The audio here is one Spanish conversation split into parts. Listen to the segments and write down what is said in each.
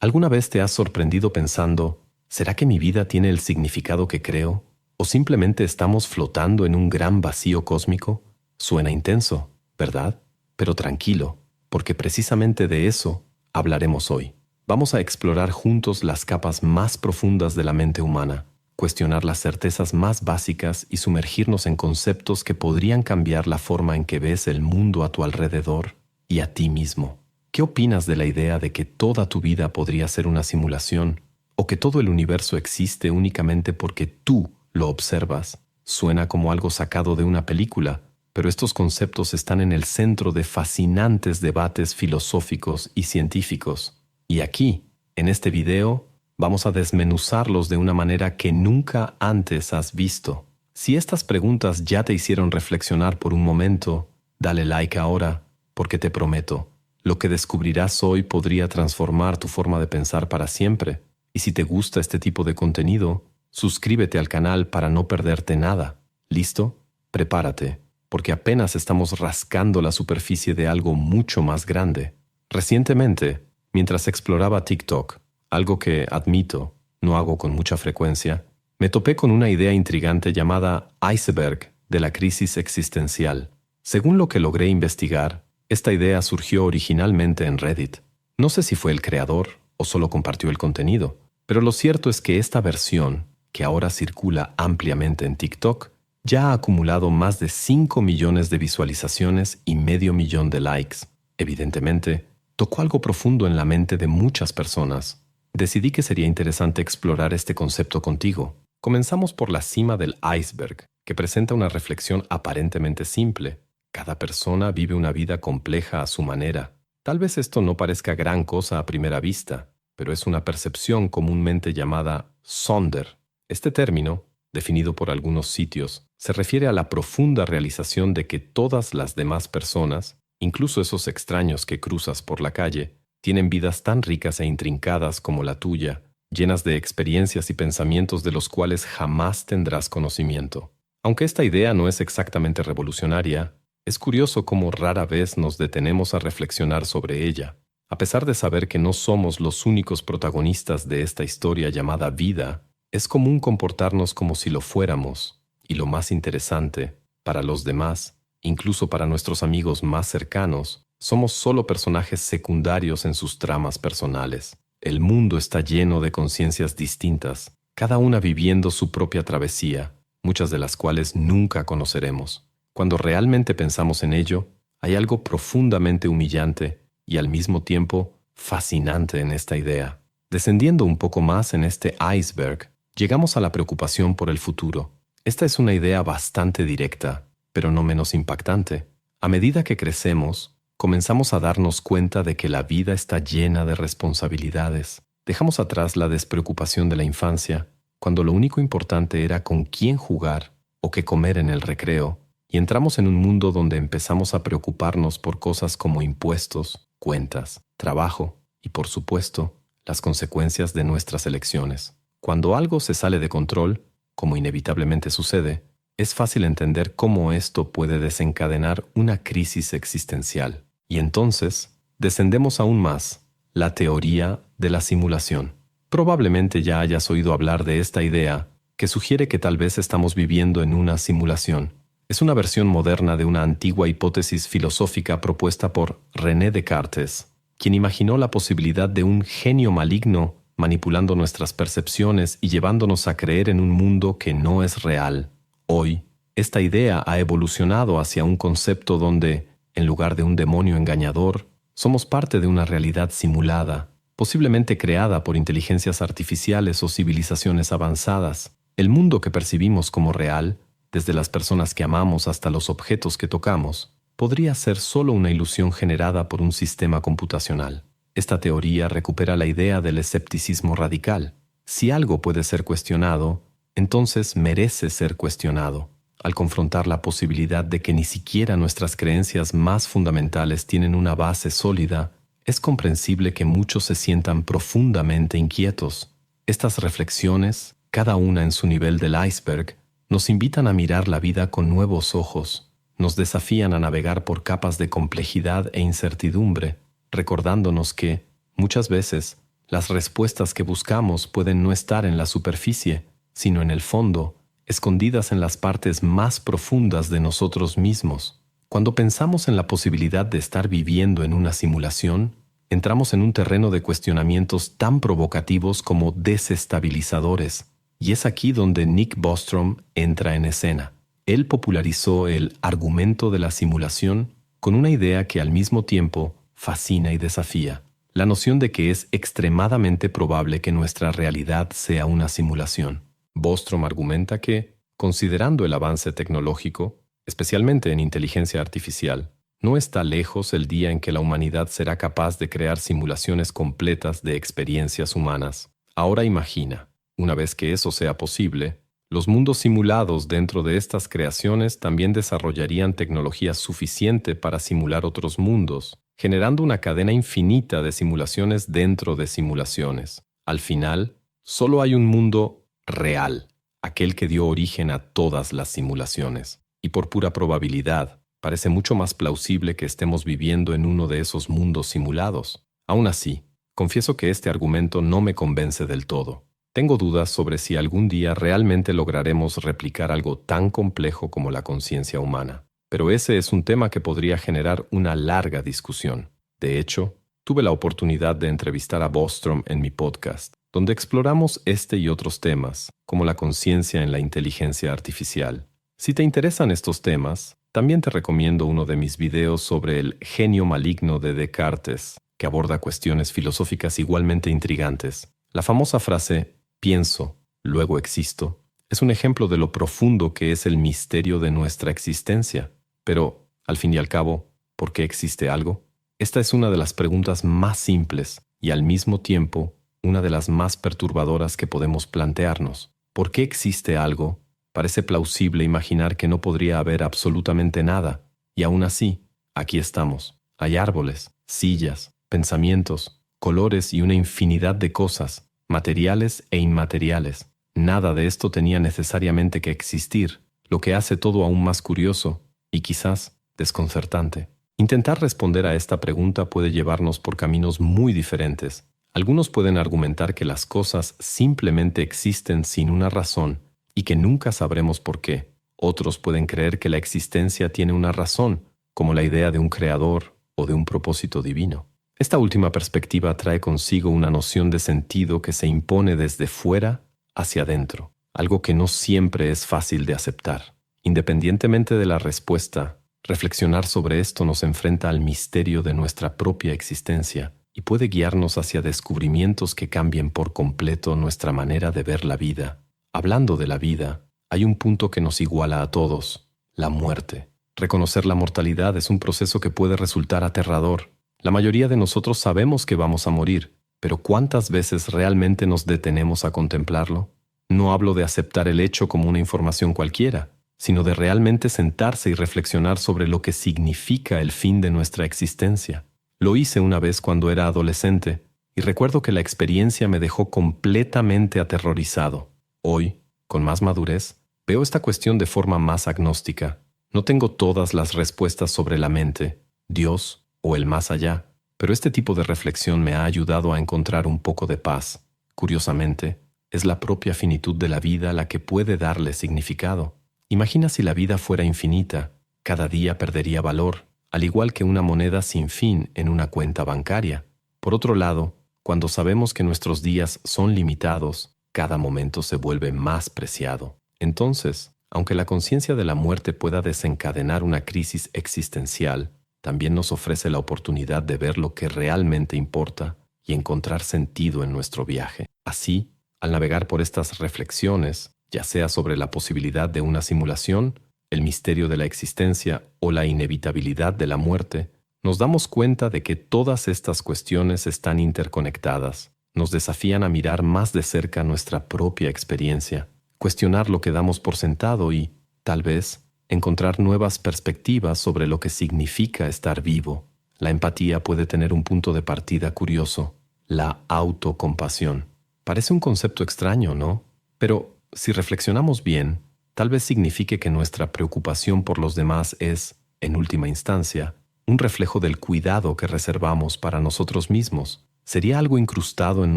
¿Alguna vez te has sorprendido pensando, ¿será que mi vida tiene el significado que creo? ¿O simplemente estamos flotando en un gran vacío cósmico? Suena intenso, ¿verdad? Pero tranquilo, porque precisamente de eso hablaremos hoy. Vamos a explorar juntos las capas más profundas de la mente humana, cuestionar las certezas más básicas y sumergirnos en conceptos que podrían cambiar la forma en que ves el mundo a tu alrededor y a ti mismo. ¿Qué opinas de la idea de que toda tu vida podría ser una simulación o que todo el universo existe únicamente porque tú lo observas? Suena como algo sacado de una película, pero estos conceptos están en el centro de fascinantes debates filosóficos y científicos. Y aquí, en este video, vamos a desmenuzarlos de una manera que nunca antes has visto. Si estas preguntas ya te hicieron reflexionar por un momento, dale like ahora, porque te prometo, lo que descubrirás hoy podría transformar tu forma de pensar para siempre. Y si te gusta este tipo de contenido, suscríbete al canal para no perderte nada. ¿Listo? Prepárate, porque apenas estamos rascando la superficie de algo mucho más grande. Recientemente, mientras exploraba TikTok, algo que, admito, no hago con mucha frecuencia, me topé con una idea intrigante llamada iceberg de la crisis existencial. Según lo que logré investigar, esta idea surgió originalmente en Reddit. No sé si fue el creador o solo compartió el contenido, pero lo cierto es que esta versión, que ahora circula ampliamente en TikTok, ya ha acumulado más de 5 millones de visualizaciones y medio millón de likes. Evidentemente, tocó algo profundo en la mente de muchas personas. Decidí que sería interesante explorar este concepto contigo. Comenzamos por la cima del iceberg, que presenta una reflexión aparentemente simple. Cada persona vive una vida compleja a su manera. Tal vez esto no parezca gran cosa a primera vista, pero es una percepción comúnmente llamada Sonder. Este término, definido por algunos sitios, se refiere a la profunda realización de que todas las demás personas, incluso esos extraños que cruzas por la calle, tienen vidas tan ricas e intrincadas como la tuya, llenas de experiencias y pensamientos de los cuales jamás tendrás conocimiento. Aunque esta idea no es exactamente revolucionaria, es curioso cómo rara vez nos detenemos a reflexionar sobre ella. A pesar de saber que no somos los únicos protagonistas de esta historia llamada vida, es común comportarnos como si lo fuéramos. Y lo más interesante, para los demás, incluso para nuestros amigos más cercanos, somos solo personajes secundarios en sus tramas personales. El mundo está lleno de conciencias distintas, cada una viviendo su propia travesía, muchas de las cuales nunca conoceremos. Cuando realmente pensamos en ello, hay algo profundamente humillante y al mismo tiempo fascinante en esta idea. Descendiendo un poco más en este iceberg, llegamos a la preocupación por el futuro. Esta es una idea bastante directa, pero no menos impactante. A medida que crecemos, comenzamos a darnos cuenta de que la vida está llena de responsabilidades. Dejamos atrás la despreocupación de la infancia, cuando lo único importante era con quién jugar o qué comer en el recreo, y entramos en un mundo donde empezamos a preocuparnos por cosas como impuestos, cuentas, trabajo y, por supuesto, las consecuencias de nuestras elecciones. Cuando algo se sale de control, como inevitablemente sucede, es fácil entender cómo esto puede desencadenar una crisis existencial. Y entonces, descendemos aún más, la teoría de la simulación. Probablemente ya hayas oído hablar de esta idea, que sugiere que tal vez estamos viviendo en una simulación. Es una versión moderna de una antigua hipótesis filosófica propuesta por René Descartes, quien imaginó la posibilidad de un genio maligno manipulando nuestras percepciones y llevándonos a creer en un mundo que no es real. Hoy, esta idea ha evolucionado hacia un concepto donde, en lugar de un demonio engañador, somos parte de una realidad simulada, posiblemente creada por inteligencias artificiales o civilizaciones avanzadas. El mundo que percibimos como real, desde las personas que amamos hasta los objetos que tocamos, podría ser solo una ilusión generada por un sistema computacional. Esta teoría recupera la idea del escepticismo radical. Si algo puede ser cuestionado, entonces merece ser cuestionado. Al confrontar la posibilidad de que ni siquiera nuestras creencias más fundamentales tienen una base sólida, es comprensible que muchos se sientan profundamente inquietos. Estas reflexiones, cada una en su nivel del iceberg, nos invitan a mirar la vida con nuevos ojos, nos desafían a navegar por capas de complejidad e incertidumbre, recordándonos que, muchas veces, Las respuestas que buscamos pueden no estar en la superficie, sino en el fondo, escondidas en las partes más profundas de nosotros mismos. Cuando pensamos en la posibilidad de estar viviendo en una simulación, entramos en un terreno de cuestionamientos tan provocativos como desestabilizadores, y es aquí donde Nick Bostrom entra en escena. Él popularizó el argumento de la simulación con una idea que al mismo tiempo fascina y desafía: la noción de que es extremadamente probable que nuestra realidad sea una simulación. Bostrom argumenta que, considerando el avance tecnológico, especialmente en inteligencia artificial, no está lejos el día en que la humanidad será capaz de crear simulaciones completas de experiencias humanas. Ahora imagina, una vez que eso sea posible, los mundos simulados dentro de estas creaciones también desarrollarían tecnología suficiente para simular otros mundos, generando una cadena infinita de simulaciones dentro de simulaciones. Al final, solo hay un mundo real, aquel que dio origen a todas las simulaciones. Y por pura probabilidad, parece mucho más plausible que estemos viviendo en uno de esos mundos simulados. Aún así, confieso que este argumento no me convence del todo. Tengo dudas sobre si algún día realmente lograremos replicar algo tan complejo como la conciencia humana. Pero ese es un tema que podría generar una larga discusión. De hecho, tuve la oportunidad de entrevistar a Bostrom en mi podcast, donde exploramos este y otros temas, como la conciencia en la inteligencia artificial. Si te interesan estos temas, también te recomiendo uno de mis videos sobre el genio maligno de Descartes, que aborda cuestiones filosóficas igualmente intrigantes. La famosa frase «pienso, luego existo» es un ejemplo de lo profundo que es el misterio de nuestra existencia. Pero, al fin y al cabo, ¿por qué existe algo? Esta es una de las preguntas más simples y al mismo tiempo una de las más perturbadoras que podemos plantearnos. ¿Por qué existe algo? Parece plausible imaginar que no podría haber absolutamente nada, y aún así, aquí estamos. Hay árboles, sillas, pensamientos, colores y una infinidad de cosas, materiales e inmateriales. Nada de esto tenía necesariamente que existir, lo que hace todo aún más curioso y quizás desconcertante. Intentar responder a esta pregunta puede llevarnos por caminos muy diferentes. Algunos pueden argumentar que las cosas simplemente existen sin una razón y que nunca sabremos por qué. Otros pueden creer que la existencia tiene una razón, como la idea de un creador o de un propósito divino. Esta última perspectiva trae consigo una noción de sentido que se impone desde fuera hacia adentro, algo que no siempre es fácil de aceptar. Independientemente de la respuesta, reflexionar sobre esto nos enfrenta al misterio de nuestra propia existencia y puede guiarnos hacia descubrimientos que cambien por completo nuestra manera de ver la vida. Hablando de la vida, hay un punto que nos iguala a todos: la muerte. Reconocer la mortalidad es un proceso que puede resultar aterrador. La mayoría de nosotros sabemos que vamos a morir, pero ¿cuántas veces realmente nos detenemos a contemplarlo? No hablo de aceptar el hecho como una información cualquiera, sino de realmente sentarse y reflexionar sobre lo que significa el fin de nuestra existencia. Lo hice una vez cuando era adolescente, y recuerdo que la experiencia me dejó completamente aterrorizado. Hoy, con más madurez, veo esta cuestión de forma más agnóstica. No tengo todas las respuestas sobre la mente, Dios o el más allá, pero este tipo de reflexión me ha ayudado a encontrar un poco de paz. Curiosamente, es la propia finitud de la vida la que puede darle significado. Imagina si la vida fuera infinita, cada día perdería valor, al igual que una moneda sin fin en una cuenta bancaria. Por otro lado, cuando sabemos que nuestros días son limitados, cada momento se vuelve más preciado. Entonces, aunque la conciencia de la muerte pueda desencadenar una crisis existencial, también nos ofrece la oportunidad de ver lo que realmente importa y encontrar sentido en nuestro viaje. Así, al navegar por estas reflexiones, ya sea sobre la posibilidad de una simulación, el misterio de la existencia o la inevitabilidad de la muerte, nos damos cuenta de que todas estas cuestiones están interconectadas. Nos desafían a mirar más de cerca nuestra propia experiencia, cuestionar lo que damos por sentado y, tal vez, encontrar nuevas perspectivas sobre lo que significa estar vivo. La empatía puede tener un punto de partida curioso: la autocompasión. Parece un concepto extraño, ¿no? Pero si reflexionamos bien, tal vez signifique que nuestra preocupación por los demás es, en última instancia, un reflejo del cuidado que reservamos para nosotros mismos. ¿Sería algo incrustado en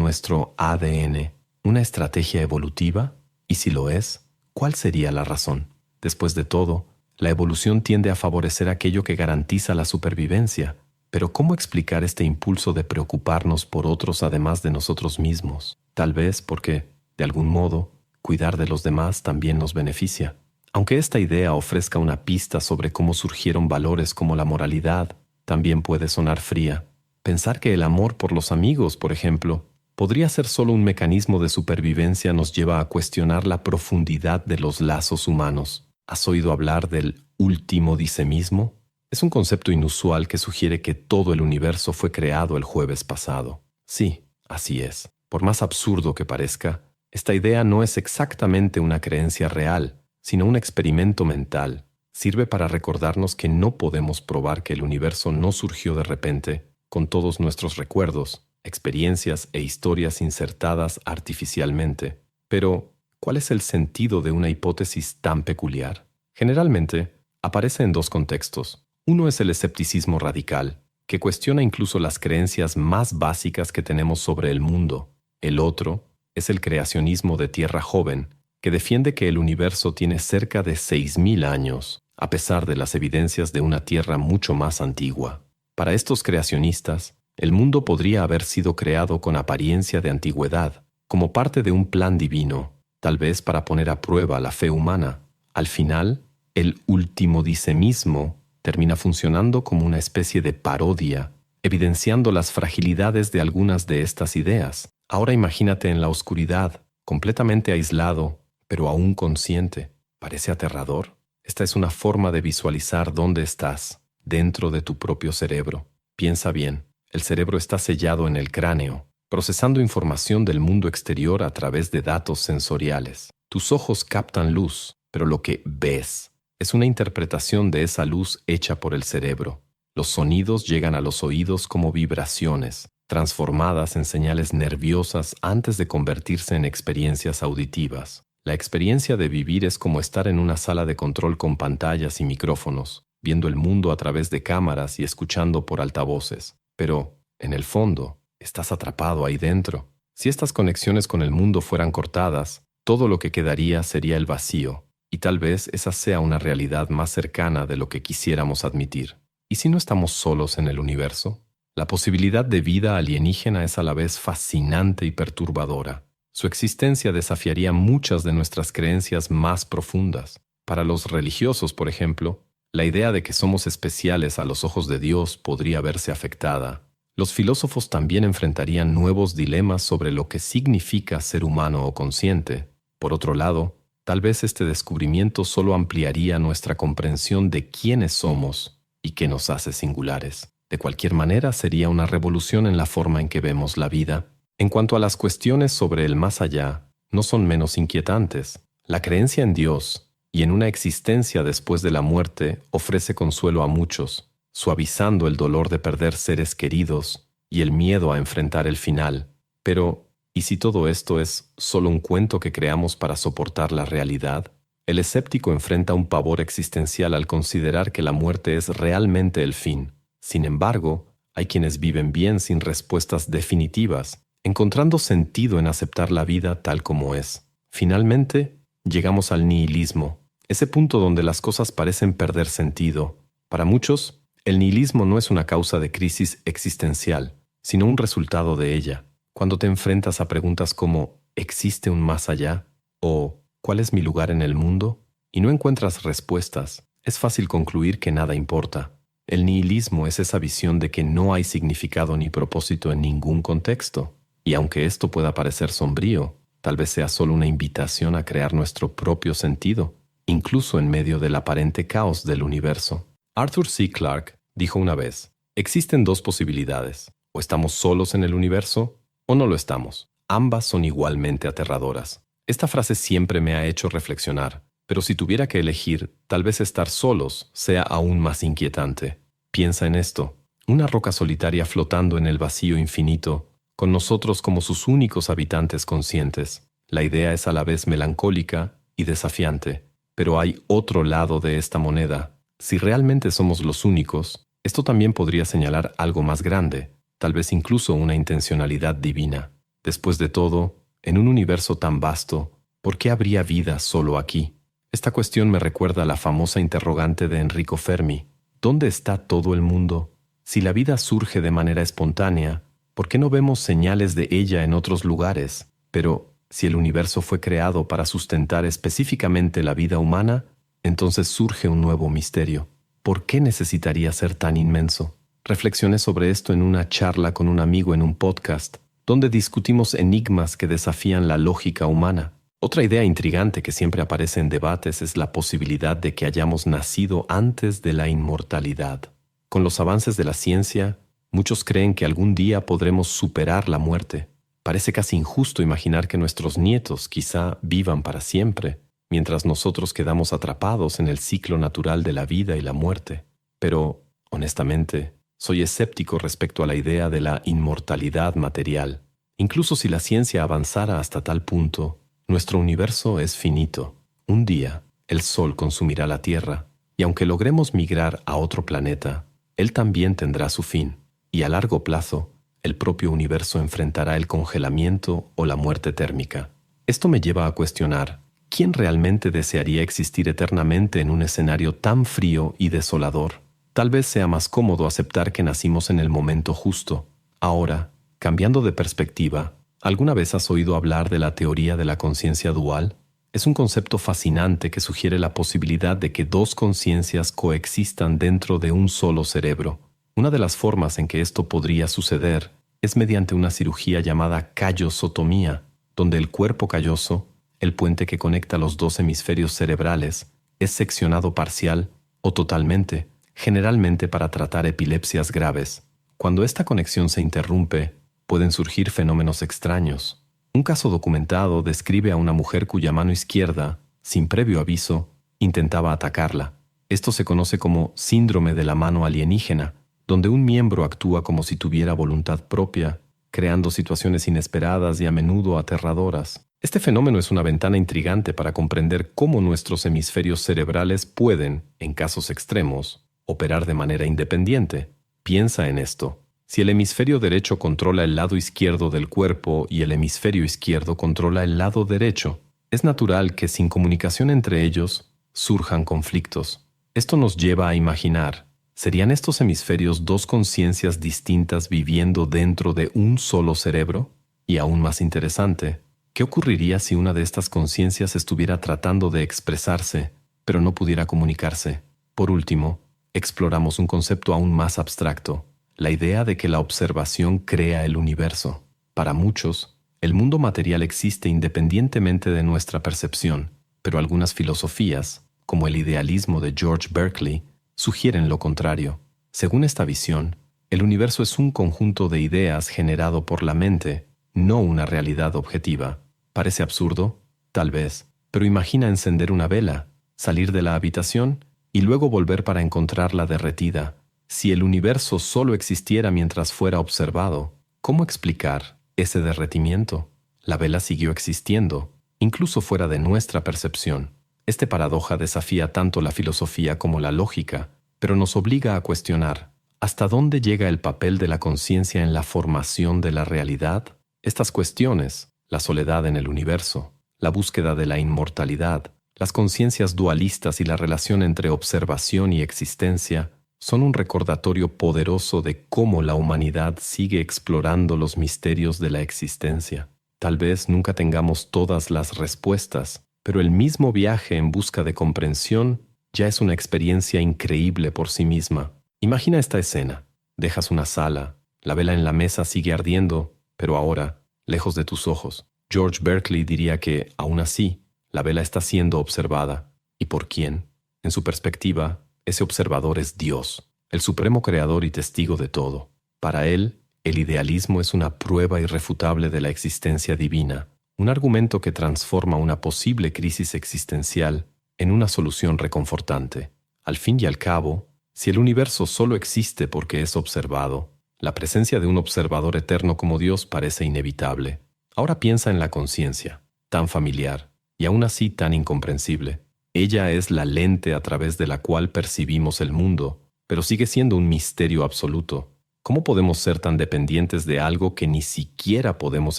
nuestro ADN, una estrategia evolutiva? Y si lo es, ¿cuál sería la razón? Después de todo, la evolución tiende a favorecer aquello que garantiza la supervivencia. Pero ¿cómo explicar este impulso de preocuparnos por otros además de nosotros mismos? Tal vez porque, de algún modo, cuidar de los demás también nos beneficia. Aunque esta idea ofrezca una pista sobre cómo surgieron valores como la moralidad, también puede sonar fría. Pensar que el amor por los amigos, por ejemplo, podría ser solo un mecanismo de supervivencia nos lleva a cuestionar la profundidad de los lazos humanos. ¿Has oído hablar del último disemismo? Es un concepto inusual que sugiere que todo el universo fue creado el jueves pasado. Sí, así es. Por más absurdo que parezca, esta idea no es exactamente una creencia real, sino un experimento mental. Sirve para recordarnos que no podemos probar que el universo no surgió de repente, con todos nuestros recuerdos, experiencias e historias insertadas artificialmente. Pero, ¿cuál es el sentido de una hipótesis tan peculiar? Generalmente, aparece en dos contextos. Uno es el escepticismo radical, que cuestiona incluso las creencias más básicas que tenemos sobre el mundo. El otro es el creacionismo de tierra joven, que defiende que el universo tiene cerca de 6.000 años, a pesar de las evidencias de una tierra mucho más antigua. Para estos creacionistas, el mundo podría haber sido creado con apariencia de antigüedad, como parte de un plan divino, tal vez para poner a prueba la fe humana. Al final, el ultimodicemismo termina funcionando como una especie de parodia, evidenciando las fragilidades de algunas de estas ideas. Ahora imagínate en la oscuridad, completamente aislado, pero aún consciente. ¿Parece aterrador? Esta es una forma de visualizar dónde estás, dentro de tu propio cerebro. Piensa bien, el cerebro está sellado en el cráneo, procesando información del mundo exterior a través de datos sensoriales. Tus ojos captan luz, pero lo que ves es una interpretación de esa luz hecha por el cerebro. Los sonidos llegan a los oídos como vibraciones, transformadas en señales nerviosas antes de convertirse en experiencias auditivas. La experiencia de vivir es como estar en una sala de control con pantallas y micrófonos, viendo el mundo a través de cámaras y escuchando por altavoces. Pero, en el fondo, estás atrapado ahí dentro. Si estas conexiones con el mundo fueran cortadas, todo lo que quedaría sería el vacío. Y tal vez esa sea una realidad más cercana de lo que quisiéramos admitir. ¿Y si no estamos solos en el universo? La posibilidad de vida alienígena es a la vez fascinante y perturbadora. Su existencia desafiaría muchas de nuestras creencias más profundas. Para los religiosos, por ejemplo, la idea de que somos especiales a los ojos de Dios podría verse afectada. Los filósofos también enfrentarían nuevos dilemas sobre lo que significa ser humano o consciente. Por otro lado, tal vez este descubrimiento solo ampliaría nuestra comprensión de quiénes somos y qué nos hace singulares. De cualquier manera, sería una revolución en la forma en que vemos la vida. En cuanto a las cuestiones sobre el más allá, no son menos inquietantes. La creencia en Dios y en una existencia después de la muerte ofrece consuelo a muchos, suavizando el dolor de perder seres queridos y el miedo a enfrentar el final. Pero, ¿y si todo esto es solo un cuento que creamos para soportar la realidad? El escéptico enfrenta un pavor existencial al considerar que la muerte es realmente el fin. Sin embargo, hay quienes viven bien sin respuestas definitivas, encontrando sentido en aceptar la vida tal como es. Finalmente, llegamos al nihilismo, ese punto donde las cosas parecen perder sentido. Para muchos, el nihilismo no es una causa de crisis existencial, sino un resultado de ella. Cuando te enfrentas a preguntas como ¿existe un más allá? O ¿cuál es mi lugar en el mundo? Y no encuentras respuestas, es fácil concluir que nada importa. El nihilismo es esa visión de que no hay significado ni propósito en ningún contexto. Y aunque esto pueda parecer sombrío, tal vez sea solo una invitación a crear nuestro propio sentido, incluso en medio del aparente caos del universo. Arthur C. Clarke dijo una vez, existen dos posibilidades, o estamos solos en el universo, o no lo estamos. Ambas son igualmente aterradoras. Esta frase siempre me ha hecho reflexionar, pero si tuviera que elegir, tal vez estar solos sea aún más inquietante. Piensa en esto, una roca solitaria flotando en el vacío infinito, con nosotros como sus únicos habitantes conscientes. La idea es a la vez melancólica y desafiante, pero hay otro lado de esta moneda. Si realmente somos los únicos, esto también podría señalar algo más grande. tal vez incluso una intencionalidad divina. Después de todo, en un universo tan vasto, ¿por qué habría vida solo aquí? Esta cuestión me recuerda a la famosa interrogante de Enrico Fermi. ¿Dónde está todo el mundo? Si la vida surge de manera espontánea, ¿por qué no vemos señales de ella en otros lugares? Pero, si el universo fue creado para sustentar específicamente la vida humana, entonces surge un nuevo misterio. ¿Por qué necesitaría ser tan inmenso? Reflexioné sobre esto en una charla con un amigo en un podcast, donde discutimos enigmas que desafían la lógica humana. Otra idea intrigante que siempre aparece en debates es la posibilidad de que hayamos nacido antes de la inmortalidad. Con los avances de la ciencia, muchos creen que algún día podremos superar la muerte. Parece casi injusto imaginar que nuestros nietos quizá vivan para siempre, mientras nosotros quedamos atrapados en el ciclo natural de la vida y la muerte. Pero, honestamente, soy escéptico respecto a la idea de la inmortalidad material. Incluso si la ciencia avanzara hasta tal punto, nuestro universo es finito. Un día, el Sol consumirá la Tierra, y aunque logremos migrar a otro planeta, él también tendrá su fin, y a largo plazo, el propio universo enfrentará el congelamiento o la muerte térmica. Esto me lleva a cuestionar, ¿quién realmente desearía existir eternamente en un escenario tan frío y desolador? Tal vez sea más cómodo aceptar que nacimos en el momento justo. Ahora, cambiando de perspectiva, ¿alguna vez has oído hablar de la teoría de la conciencia dual? Es un concepto fascinante que sugiere la posibilidad de que dos conciencias coexistan dentro de un solo cerebro. Una de las formas en que esto podría suceder es mediante una cirugía llamada callosotomía, donde el cuerpo calloso, el puente que conecta los dos hemisferios cerebrales, es seccionado parcial o totalmente, generalmente para tratar epilepsias graves. Cuando esta conexión se interrumpe, pueden surgir fenómenos extraños. Un caso documentado describe a una mujer cuya mano izquierda, sin previo aviso, intentaba atacarla. Esto se conoce como síndrome de la mano alienígena, donde un miembro actúa como si tuviera voluntad propia, creando situaciones inesperadas y a menudo aterradoras. Este fenómeno es una ventana intrigante para comprender cómo nuestros hemisferios cerebrales pueden, en casos extremos, operar de manera independiente. Piensa en esto. Si el hemisferio derecho controla el lado izquierdo del cuerpo y el hemisferio izquierdo controla el lado derecho, es natural que sin comunicación entre ellos surjan conflictos. Esto nos lleva a imaginar, ¿serían estos hemisferios dos conciencias distintas viviendo dentro de un solo cerebro? Y aún más interesante, ¿qué ocurriría si una de estas conciencias estuviera tratando de expresarse, pero no pudiera comunicarse? Por último, exploramos un concepto aún más abstracto, la idea de que la observación crea el universo. Para muchos, el mundo material existe independientemente de nuestra percepción, pero algunas filosofías, como el idealismo de George Berkeley, sugieren lo contrario. Según esta visión, el universo es un conjunto de ideas generado por la mente, no una realidad objetiva. ¿Parece absurdo? Tal vez, pero imagina encender una vela, salir de la habitación y luego volver para encontrarla derretida. Si el universo solo existiera mientras fuera observado, ¿cómo explicar ese derretimiento? La vela siguió existiendo, incluso fuera de nuestra percepción. Esta paradoja desafía tanto la filosofía como la lógica, pero nos obliga a cuestionar, ¿hasta dónde llega el papel de la conciencia en la formación de la realidad? Estas cuestiones, la soledad en el universo, la búsqueda de la inmortalidad, las conciencias dualistas y la relación entre observación y existencia, son un recordatorio poderoso de cómo la humanidad sigue explorando los misterios de la existencia. Tal vez nunca tengamos todas las respuestas, pero el mismo viaje en busca de comprensión ya es una experiencia increíble por sí misma. Imagina esta escena. Dejas una sala, la vela en la mesa sigue ardiendo, pero ahora, lejos de tus ojos. George Berkeley diría que, aún así, la vela está siendo observada. ¿Y por quién? En su perspectiva, ese observador es Dios, el supremo creador y testigo de todo. Para él, el idealismo es una prueba irrefutable de la existencia divina, un argumento que transforma una posible crisis existencial en una solución reconfortante. Al fin y al cabo, si el universo solo existe porque es observado, la presencia de un observador eterno como Dios parece inevitable. Ahora piensa en la conciencia, tan familiar y aún así tan incomprensible. Ella es la lente a través de la cual percibimos el mundo, pero sigue siendo un misterio absoluto. ¿Cómo podemos ser tan dependientes de algo que ni siquiera podemos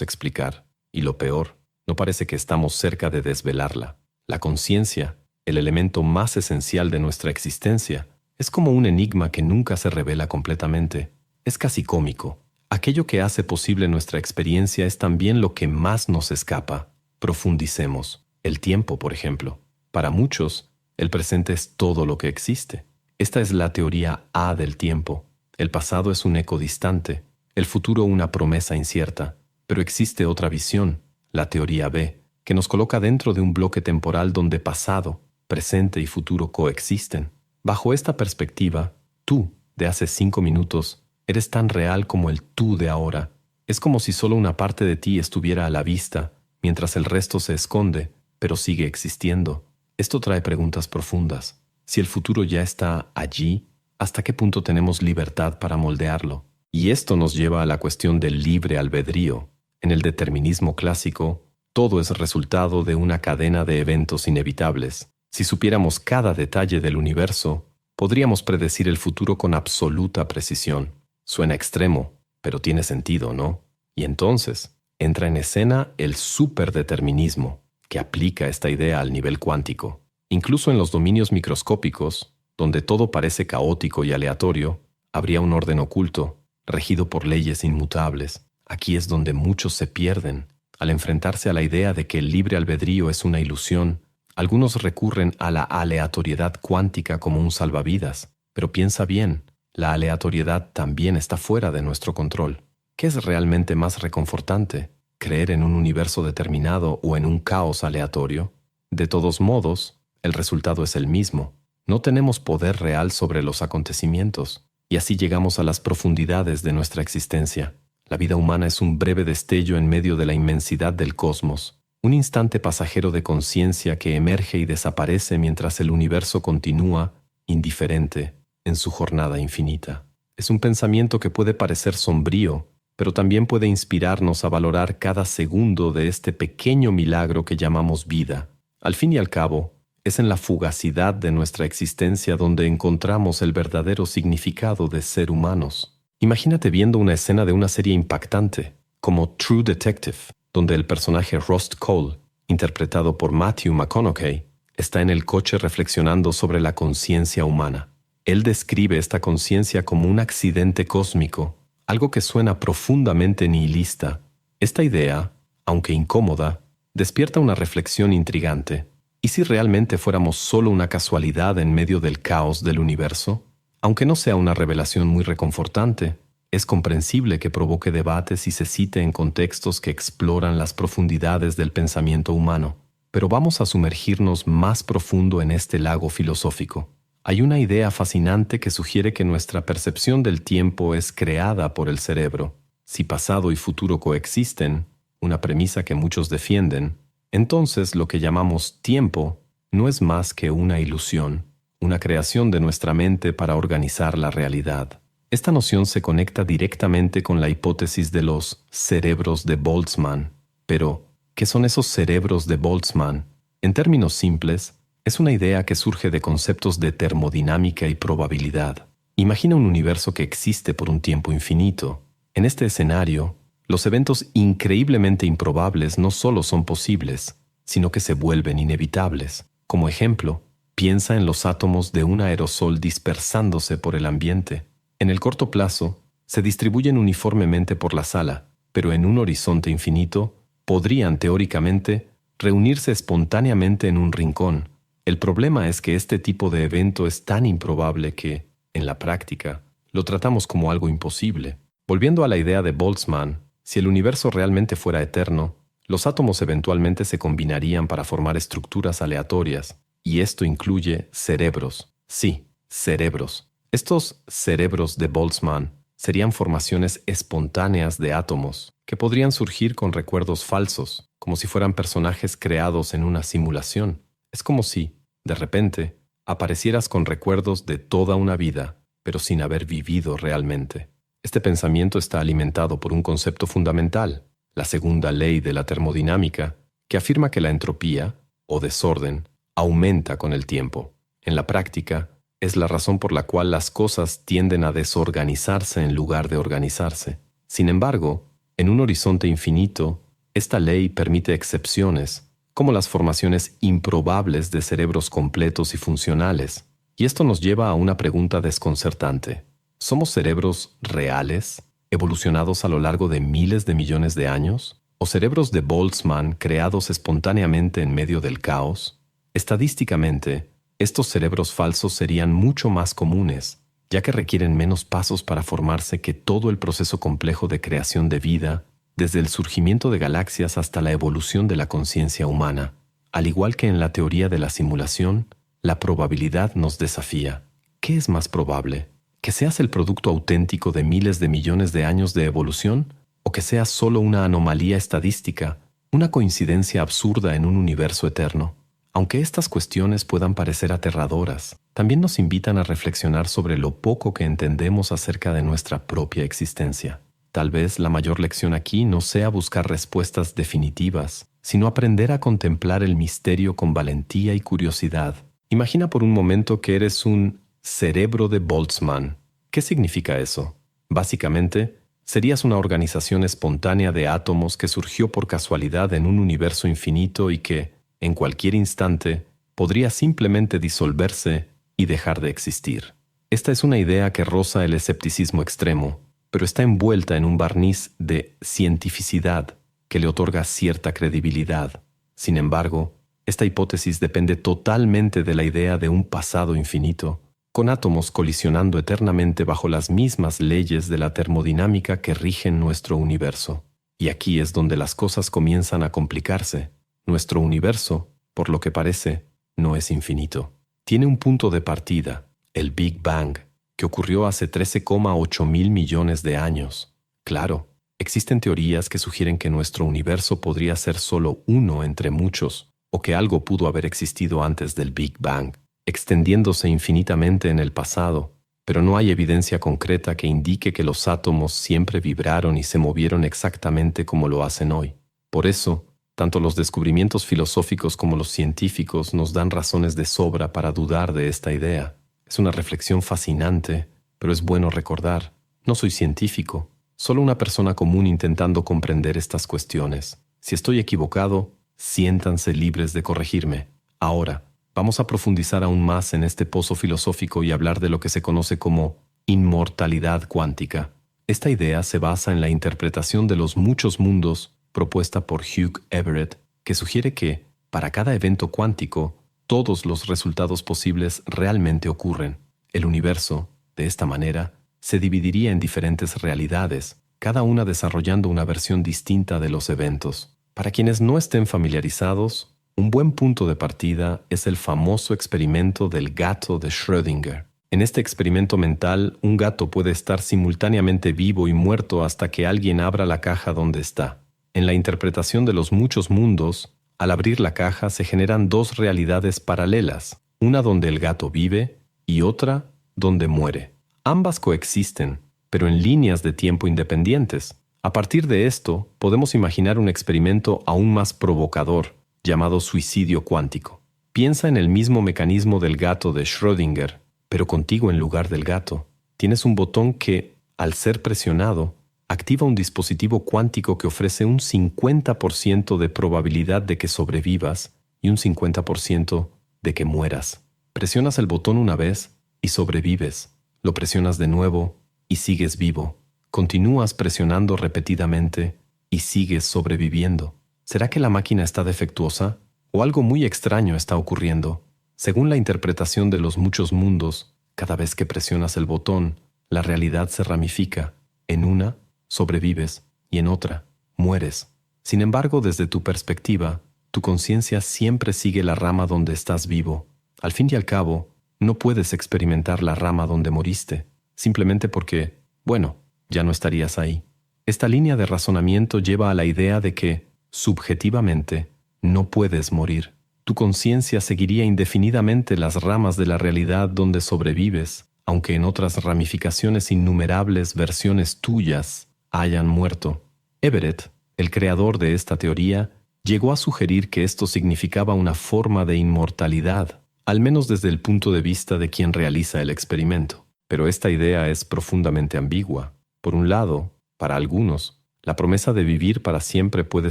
explicar? Y lo peor, no parece que estamos cerca de desvelarla. La conciencia, el elemento más esencial de nuestra existencia, es como un enigma que nunca se revela completamente. Es casi cómico. Aquello que hace posible nuestra experiencia es también lo que más nos escapa. Profundicemos. El tiempo, por ejemplo. Para muchos, el presente es todo lo que existe. Esta es la teoría A del tiempo. El pasado es un eco distante, el futuro una promesa incierta. Pero existe otra visión, la teoría B, que nos coloca dentro de un bloque temporal donde pasado, presente y futuro coexisten. Bajo esta perspectiva, tú, de hace 5 minutos, eres tan real como el tú de ahora. Es como si solo una parte de ti estuviera a la vista, mientras el resto se esconde, pero sigue existiendo. Esto trae preguntas profundas. Si el futuro ya está allí, ¿hasta qué punto tenemos libertad para moldearlo? Y esto nos lleva a la cuestión del libre albedrío. En el determinismo clásico, todo es resultado de una cadena de eventos inevitables. Si supiéramos cada detalle del universo, podríamos predecir el futuro con absoluta precisión. Suena extremo, pero tiene sentido, ¿no? Y entonces entra en escena el superdeterminismo, que aplica esta idea al nivel cuántico. Incluso en los dominios microscópicos, donde todo parece caótico y aleatorio, habría un orden oculto, regido por leyes inmutables. Aquí es donde muchos se pierden. Al enfrentarse a la idea de que el libre albedrío es una ilusión, algunos recurren a la aleatoriedad cuántica como un salvavidas. Pero piensa bien, la aleatoriedad también está fuera de nuestro control. ¿Qué es realmente más reconfortante? ¿Creer en un universo determinado o en un caos aleatorio? De todos modos, el resultado es el mismo. No tenemos poder real sobre los acontecimientos, y así llegamos a las profundidades de nuestra existencia. La vida humana es un breve destello en medio de la inmensidad del cosmos, un instante pasajero de conciencia que emerge y desaparece mientras el universo continúa, indiferente, en su jornada infinita. Es un pensamiento que puede parecer sombrío, pero también puede inspirarnos a valorar cada segundo de este pequeño milagro que llamamos vida. Al fin y al cabo, es en la fugacidad de nuestra existencia donde encontramos el verdadero significado de ser humanos. Imagínate viendo una escena de una serie impactante, como True Detective, donde el personaje Rust Cole, interpretado por Matthew McConaughey, está en el coche reflexionando sobre la conciencia humana. Él describe esta conciencia como un accidente cósmico, algo que suena profundamente nihilista. Esta idea, aunque incómoda, despierta una reflexión intrigante. ¿Y si realmente fuéramos solo una casualidad en medio del caos del universo? Aunque no sea una revelación muy reconfortante, es comprensible que provoque debates y se cite en contextos que exploran las profundidades del pensamiento humano. Pero vamos a sumergirnos más profundo en este lago filosófico. Hay una idea fascinante que sugiere que nuestra percepción del tiempo es creada por el cerebro. Si pasado y futuro coexisten, una premisa que muchos defienden, entonces lo que llamamos tiempo no es más que una ilusión, una creación de nuestra mente para organizar la realidad. Esta noción se conecta directamente con la hipótesis de los cerebros de Boltzmann. Pero, ¿qué son esos cerebros de Boltzmann? En términos simples, es una idea que surge de conceptos de termodinámica y probabilidad. Imagina un universo que existe por un tiempo infinito. En este escenario, los eventos increíblemente improbables no solo son posibles, sino que se vuelven inevitables. Como ejemplo, piensa en los átomos de un aerosol dispersándose por el ambiente. En el corto plazo, se distribuyen uniformemente por la sala, pero en un horizonte infinito, podrían teóricamente reunirse espontáneamente en un rincón. El problema es que este tipo de evento es tan improbable que, en la práctica, lo tratamos como algo imposible. Volviendo a la idea de Boltzmann, si el universo realmente fuera eterno, los átomos eventualmente se combinarían para formar estructuras aleatorias, y esto incluye cerebros. Sí, cerebros. Estos cerebros de Boltzmann serían formaciones espontáneas de átomos que podrían surgir con recuerdos falsos, como si fueran personajes creados en una simulación. Es como si, de repente, aparecieras con recuerdos de toda una vida, pero sin haber vivido realmente. Este pensamiento está alimentado por un concepto fundamental, la segunda ley de la termodinámica, que afirma que la entropía, o desorden, aumenta con el tiempo. En la práctica, Es la razón por la cual las cosas tienden a desorganizarse en lugar de organizarse. Sin embargo, en un horizonte infinito, esta ley permite excepciones, como las formaciones improbables de cerebros completos y funcionales. Y esto nos lleva a una pregunta desconcertante. ¿Somos cerebros reales, evolucionados a lo largo de miles de millones de años? ¿O cerebros de Boltzmann creados espontáneamente en medio del caos? Estadísticamente, estos cerebros falsos serían mucho más comunes, ya que requieren menos pasos para formarse que todo el proceso complejo de creación de vida, desde el surgimiento de galaxias hasta la evolución de la conciencia humana. Al igual que en la teoría de la simulación, la probabilidad nos desafía. ¿Qué es más probable? ¿Que seas el producto auténtico de miles de millones de años de evolución? ¿O que seas solo una anomalía estadística, una coincidencia absurda en un universo eterno? Aunque estas cuestiones puedan parecer aterradoras, también nos invitan a reflexionar sobre lo poco que entendemos acerca de nuestra propia existencia. Tal vez la mayor lección aquí no sea buscar respuestas definitivas, sino aprender a contemplar el misterio con valentía y curiosidad. Imagina por un momento que eres un cerebro de Boltzmann. ¿Qué significa eso? Básicamente, serías una organización espontánea de átomos que surgió por casualidad en un universo infinito y que, en cualquier instante, podría simplemente disolverse y dejar de existir. Esta es una idea que roza el escepticismo extremo, pero está envuelta en un barniz de cientificidad que le otorga cierta credibilidad. Sin embargo, esta hipótesis depende totalmente de la idea de un pasado infinito, con átomos colisionando eternamente bajo las mismas leyes de la termodinámica que rigen nuestro universo. Y aquí es donde las cosas comienzan a complicarse. Nuestro universo, por lo que parece, no es infinito. Tiene un punto de partida, el Big Bang, que ocurrió hace 13,8 mil millones de años. Claro, existen teorías que sugieren que nuestro universo podría ser solo uno entre muchos, o que algo pudo haber existido antes del Big Bang, extendiéndose infinitamente en el pasado, pero no hay evidencia concreta que indique que los átomos siempre vibraron y se movieron exactamente como lo hacen hoy. Por eso, tanto los descubrimientos filosóficos como los científicos nos dan razones de sobra para dudar de esta idea. Es una reflexión fascinante, pero es bueno recordar, no soy científico, solo una persona común intentando comprender estas cuestiones. Si estoy equivocado, siéntanse libres de corregirme. Ahora, vamos a profundizar aún más en este pozo filosófico y hablar de lo que se conoce como inmortalidad cuántica. Esta idea se basa en la interpretación de los muchos mundos propuesta por Hugh Everett, que sugiere que, para cada evento cuántico, todos los resultados posibles realmente ocurren. El universo, de esta manera, se dividiría en diferentes realidades, cada una desarrollando una versión distinta de los eventos. Para quienes no estén familiarizados, un buen punto de partida es el famoso experimento del gato de Schrödinger. En este experimento mental, un gato puede estar simultáneamente vivo y muerto hasta que alguien abra la caja donde está. En la interpretación de los muchos mundos, al abrir la caja se generan dos realidades paralelas, una donde el gato vive y otra donde muere. Ambas coexisten, pero en líneas de tiempo independientes. A partir de esto, podemos imaginar un experimento aún más provocador, llamado suicidio cuántico. Piensa en el mismo mecanismo del gato de Schrödinger, pero contigo en lugar del gato. Tienes un botón que, al ser presionado, activa un dispositivo cuántico que ofrece un 50% de probabilidad de que sobrevivas y un 50% de que mueras. Presionas el botón una vez y sobrevives. Lo presionas de nuevo y sigues vivo. Continúas presionando repetidamente y sigues sobreviviendo. ¿Será que la máquina está defectuosa? ¿O algo muy extraño está ocurriendo? Según la interpretación de los muchos mundos, cada vez que presionas el botón, la realidad se ramifica. En una, sobrevives y en otra, mueres. Sin embargo, desde tu perspectiva, tu conciencia siempre sigue la rama donde estás vivo. Al fin y al cabo, no puedes experimentar la rama donde moriste, simplemente porque, bueno, ya no estarías ahí. Esta línea de razonamiento lleva a la idea de que, subjetivamente, no puedes morir. Tu conciencia seguiría indefinidamente las ramas de la realidad donde sobrevives, aunque en otras ramificaciones innumerables versiones tuyas hayan muerto. Everett, el creador de esta teoría, llegó a sugerir que esto significaba una forma de inmortalidad, al menos desde el punto de vista de quien realiza el experimento. Pero esta idea es profundamente ambigua. Por un lado, para algunos, la promesa de vivir para siempre puede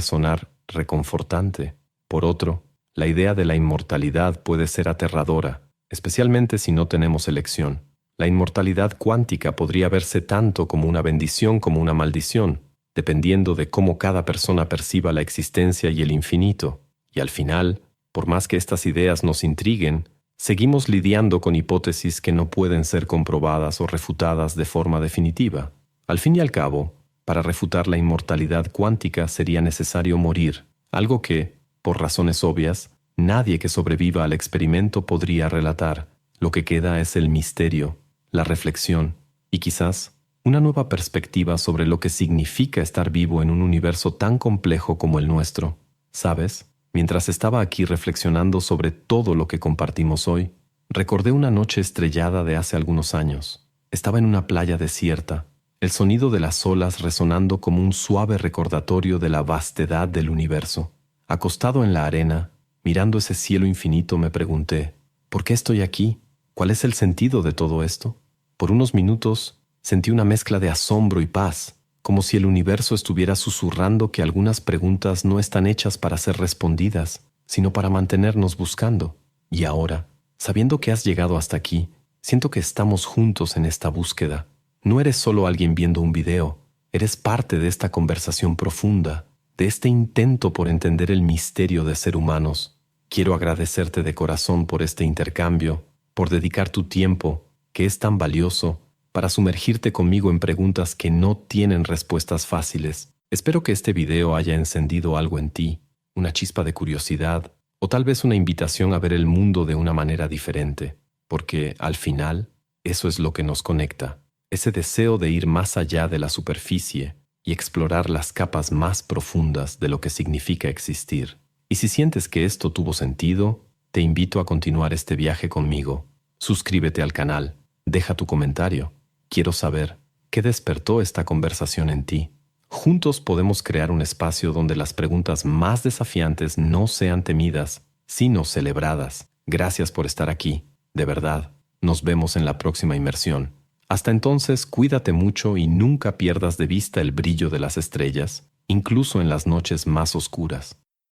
sonar reconfortante. Por otro, la idea de la inmortalidad puede ser aterradora, especialmente si no tenemos elección. La inmortalidad cuántica podría verse tanto como una bendición como una maldición, dependiendo de cómo cada persona perciba la existencia y el infinito. Y al final, por más que estas ideas nos intriguen, seguimos lidiando con hipótesis que no pueden ser comprobadas o refutadas de forma definitiva. Al fin y al cabo, para refutar la inmortalidad cuántica sería necesario morir, algo que, por razones obvias, nadie que sobreviva al experimento podría relatar. Lo que queda es el misterio, la reflexión y quizás una nueva perspectiva sobre lo que significa estar vivo en un universo tan complejo como el nuestro. ¿Sabes? Mientras estaba aquí reflexionando sobre todo lo que compartimos hoy, recordé una noche estrellada de hace algunos años. Estaba en una playa desierta, el sonido de las olas resonando como un suave recordatorio de la vastedad del universo. Acostado en la arena, mirando ese cielo infinito, me pregunté, ¿por qué estoy aquí? ¿Cuál es el sentido de todo esto? Por unos minutos sentí una mezcla de asombro y paz, como si el universo estuviera susurrando que algunas preguntas no están hechas para ser respondidas, sino para mantenernos buscando. Y ahora, sabiendo que has llegado hasta aquí, siento que estamos juntos en esta búsqueda. No eres solo alguien viendo un video, eres parte de esta conversación profunda, de este intento por entender el misterio de ser humanos. Quiero agradecerte de corazón por este intercambio, por dedicar tu tiempo, que es tan valioso, para sumergirte conmigo en preguntas que no tienen respuestas fáciles. Espero que este video haya encendido algo en ti, una chispa de curiosidad, o tal vez una invitación a ver el mundo de una manera diferente, porque, al final, eso es lo que nos conecta, ese deseo de ir más allá de la superficie y explorar las capas más profundas de lo que significa existir. Y si sientes que esto tuvo sentido, te invito a continuar este viaje conmigo. Suscríbete al canal, deja tu comentario. Quiero saber qué despertó esta conversación en ti. Juntos podemos crear un espacio donde las preguntas más desafiantes no sean temidas, sino celebradas. Gracias por estar aquí. De verdad, nos vemos en la próxima inmersión. Hasta entonces, cuídate mucho y nunca pierdas de vista el brillo de las estrellas, incluso en las noches más oscuras.